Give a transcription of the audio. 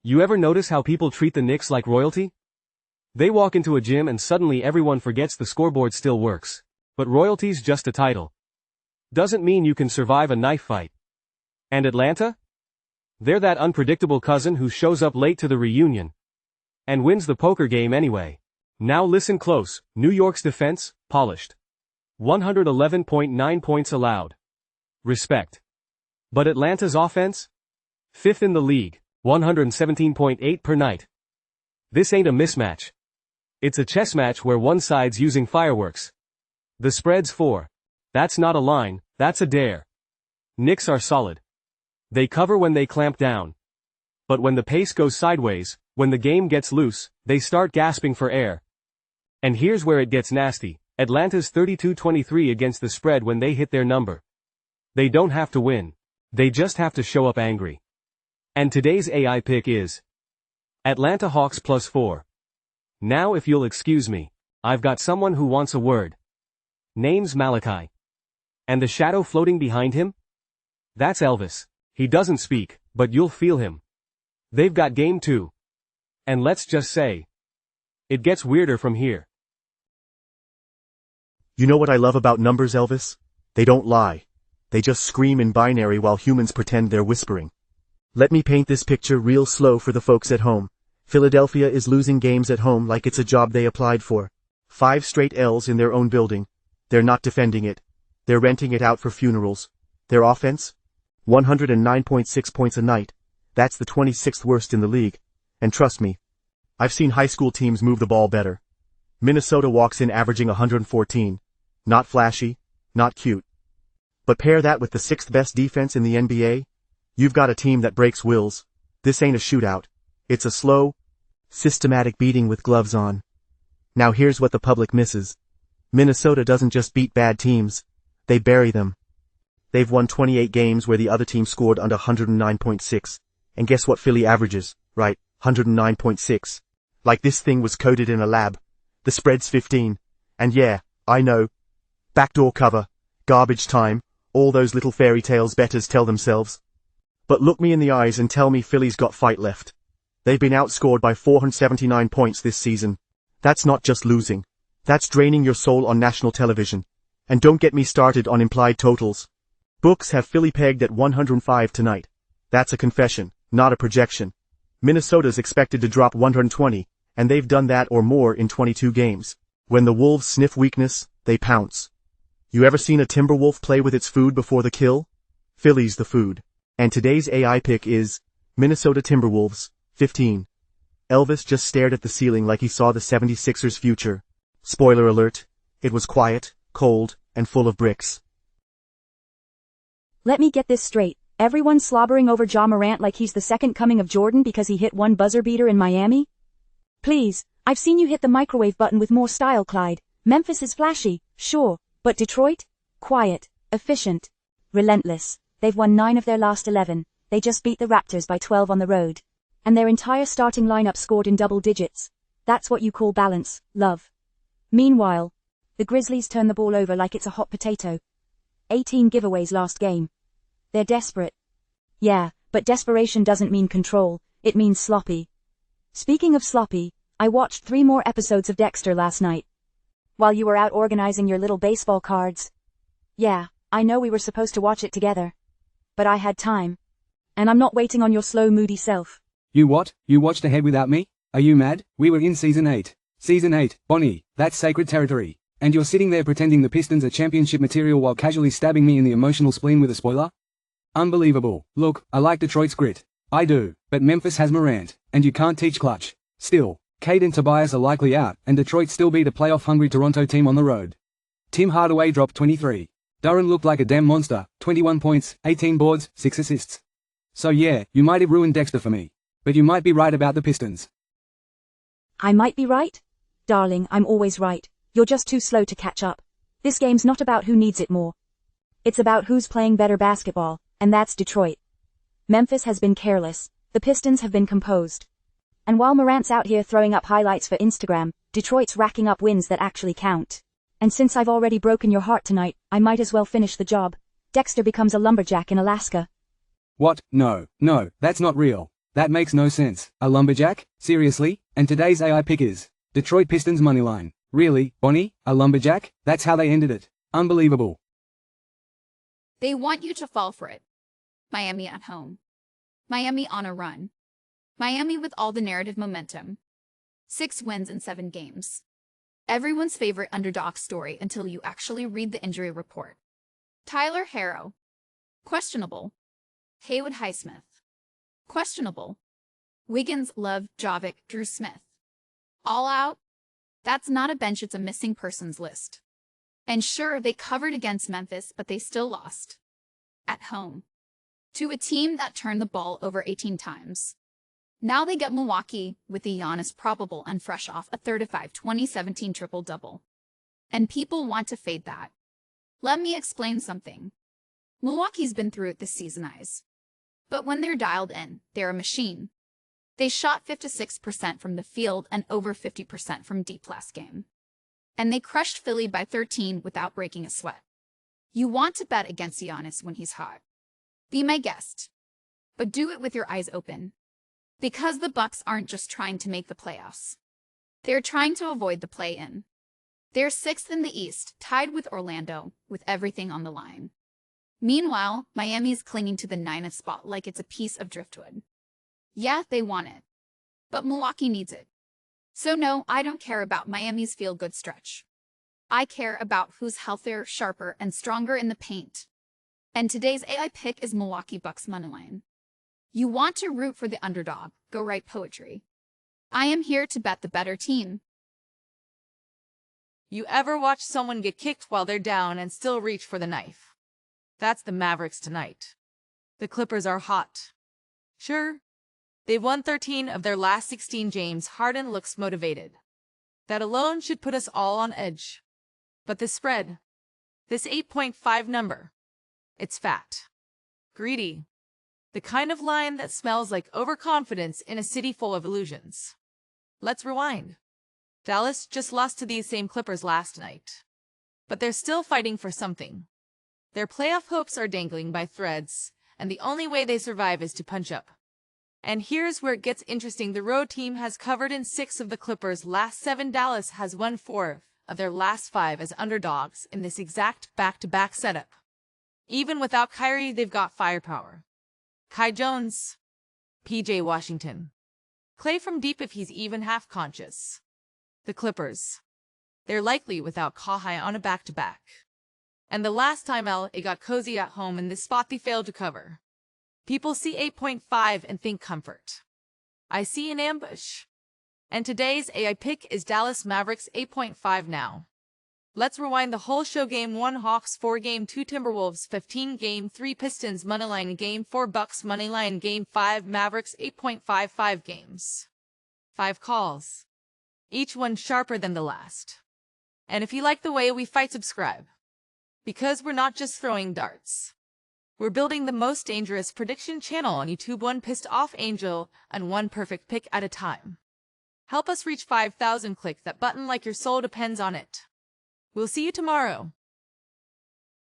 You ever notice how people treat the Knicks like royalty? They walk into a gym and suddenly everyone forgets the scoreboard still works. But royalty's just a title. Doesn't mean you can survive a knife fight. And Atlanta? They're that unpredictable cousin who shows up late to the reunion. And wins the poker game anyway. Now listen close, New York's defense, polished. 111.9 points allowed. Respect. But Atlanta's offense? 5th in the league. 117.8 per night. This ain't a mismatch. It's a chess match where one side's using fireworks. The spread's 4. That's not a line, that's a dare. Knicks are solid. They cover when they clamp down. But when the pace goes sideways, when the game gets loose, they start gasping for air. And here's where it gets nasty. Atlanta's 32-23 against the spread when they hit their number. They don't have to win. They just have to show up angry. And today's AI pick is Atlanta Hawks +4. Now if you'll excuse me, I've got someone who wants a word. Name's Malachi. And the shadow floating behind him? That's Elvis. He doesn't speak, but you'll feel him. They've got game 2. And let's just say, it gets weirder from here. You know what I love about numbers, Elvis? They don't lie. They just scream in binary while humans pretend they're whispering. Let me paint this picture real slow for the folks at home. Philadelphia is losing games at home like it's a job they applied for. 5 straight L's in their own building. They're not defending it. They're renting it out for funerals. Their offense? 109.6 points a night. That's the 26th worst in the league. And trust me, I've seen high school teams move the ball better. Minnesota walks in averaging 114. Not flashy, not cute. But pair that with the 6th best defense in the NBA, you've got a team that breaks wills. This ain't a shootout. It's a slow, systematic beating with gloves on. Now here's what the public misses. Minnesota doesn't just beat bad teams. They bury them. They've won 28 games where the other team scored under 109.6. And guess what Philly averages? Right, 109.6. Like this thing was coded in a lab. The spread's 15. And yeah, I know. Backdoor cover, garbage time, all those little fairy tales bettors tell themselves. But look me in the eyes and tell me Philly's got fight left. They've been outscored by 479 points this season. That's not just losing. That's draining your soul on national television. And don't get me started on implied totals. Books have Philly pegged at 105 tonight. That's a confession, not a projection. Minnesota's expected to drop 120, and they've done that or more in 22 games. When the Wolves sniff weakness, they pounce. You ever seen a Timberwolf play with its food before the kill? Philly's the food. And today's AI pick is Minnesota Timberwolves, 15. Elvis just stared at the ceiling like he saw the 76ers' future. Spoiler alert, it was quiet, cold, and full of bricks. Let me get this straight. Everyone's slobbering over Ja Morant like he's the second coming of Jordan because he hit one buzzer beater in Miami? Please, I've seen you hit the microwave button with more style, Clyde. Memphis is flashy, sure, but Detroit? Quiet, efficient, relentless. They've won 9 of their last 11. They just beat the Raptors by 12 on the road. And their entire starting lineup scored in double digits. That's what you call balance, love. Meanwhile, the Grizzlies turn the ball over like it's a hot potato. 18 giveaways last game. They're desperate. Yeah, but desperation doesn't mean control, it means sloppy. Speaking of sloppy, I watched 3 more episodes of Dexter last night. While you were out organizing your little baseball cards. Yeah, I know we were supposed to watch it together. But I had time. And I'm not waiting on your slow, moody self. You what? You watched ahead without me? Are you mad? We were in Season 8. Season 8, Bonnie, that's sacred territory. And you're sitting there pretending the Pistons are championship material while casually stabbing me in the emotional spleen with a spoiler? Unbelievable. Look, I like Detroit's grit. I do, but Memphis has Morant, and you can't teach clutch. Still, Cade and Tobias are likely out, and Detroit still beat a playoff-hungry Toronto team on the road. Tim Hardaway dropped 23. Duren looked like a damn monster, 21 points, 18 boards, 6 assists. So yeah, you might have ruined Dexter for me. But you might be right about the Pistons. I might be right? Darling, I'm always right. You're just too slow to catch up. This game's not about who needs it more. It's about who's playing better basketball, and that's Detroit. Memphis has been careless. The Pistons have been composed. And while Morant's out here throwing up highlights for Instagram, Detroit's racking up wins that actually count. And since I've already broken your heart tonight, I might as well finish the job. Dexter becomes a lumberjack in Alaska. What? No, that's not real. That makes no sense. A lumberjack? Seriously? And today's AI pick is Detroit Pistons moneyline. Really, Bonnie? A lumberjack? That's how they ended it. Unbelievable. They want you to fall for it. Miami at home. Miami on a run. Miami with all the narrative momentum. 6 wins in 7 games. Everyone's favorite underdog story until you actually read the injury report. Tyler Herro. Questionable. Haywood Highsmith. Questionable. Wiggins, Love, Jovic, Drew Smith. All out? That's not a bench, it's a missing persons list. And sure, they covered against Memphis, but they still lost. At home. To a team that turned the ball over 18 times. Now they get Milwaukee with the Giannis probable and fresh off a 35 2017 triple-double. And people want to fade that. Let me explain something. Milwaukee's been through it this season, eyes. But when they're dialed in, they're a machine. They shot 56% from the field and over 50% from deep last game. And they crushed Philly by 13 without breaking a sweat. You want to bet against Giannis when he's hot. Be my guest. But do it with your eyes open. Because the Bucks aren't just trying to make the playoffs. They're trying to avoid the play-in. They're 6th in the East, tied with Orlando, with everything on the line. Meanwhile, Miami's clinging to the 9th spot like it's a piece of driftwood. Yeah, they want it. But Milwaukee needs it. So no, I don't care about Miami's feel-good stretch. I care about who's healthier, sharper, and stronger in the paint. And today's AI pick is Milwaukee Bucks moneyline. You want to root for the underdog, go write poetry. I am here to bet the better team. You ever watch someone get kicked while they're down and still reach for the knife? That's the Mavericks tonight. The Clippers are hot. Sure, they've won 13 of their last 16 games. Harden looks motivated. That alone should put us all on edge. But the spread, this 8.5 number, it's fat. Greedy. The kind of line that smells like overconfidence in a city full of illusions. Let's rewind. Dallas just lost to these same Clippers last night. But they're still fighting for something. Their playoff hopes are dangling by threads, and the only way they survive is to punch up. And here's where it gets interesting. The road team has covered in 6 of the Clippers' last 7. Dallas has won 4 of their last 5 as underdogs in this exact back-to-back setup. Even without Kyrie, they've got firepower. Kai Jones, PJ Washington, Klay from deep if he's even half-conscious. The Clippers, they're likely without Kawhi on a back-to-back. And the last time LA got cozy at home in this spot they failed to cover. People see 8.5 and think comfort. I see an ambush. And today's AI pick is Dallas Mavericks 8.5 now. Let's rewind the whole show. Game 1 Hawks 4, Game 2 Timberwolves 15, Game 3 Pistons moneyline, Game 4 Bucks moneyline, Game 5 Mavericks 8.55 games. 5 calls. Each one sharper than the last. And if you like the way we fight, subscribe. Because we're not just throwing darts. We're building the most dangerous prediction channel on YouTube, one pissed off angel and one perfect pick at a time. Help us reach 5,000. Click that button like your soul depends on it. We'll see you tomorrow.